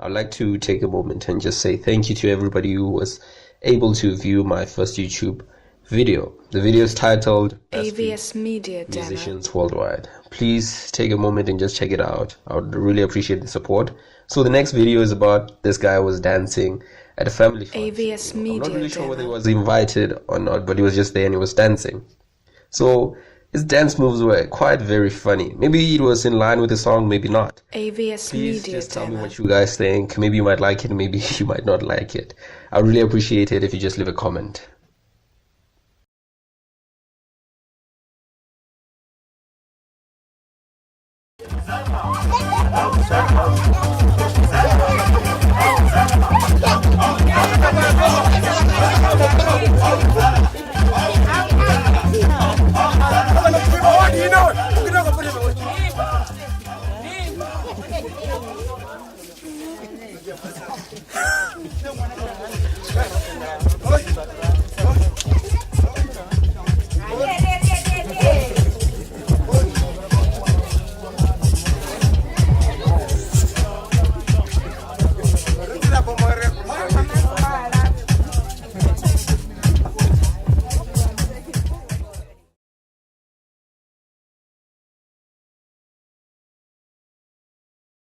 I'd like to take a moment and just say thank you to everybody who was able to view my first YouTube video. The video is titled AVS Media Demo. Musicians Worldwide. Please take a moment and just check it out. I would really appreciate the support. So the next video is about this guy was dancing at a family function. AVS Media I'm not really sure whether he Demo. was invited or not, but he was just there and he was dancing. So his dance moves were quite very funny. Maybe it was in line with the song, maybe not. AVS Please Media just tell me Demo. what you guys think. Maybe you might like it, maybe you might not like it. I would really appreciate it if you just leave a comment.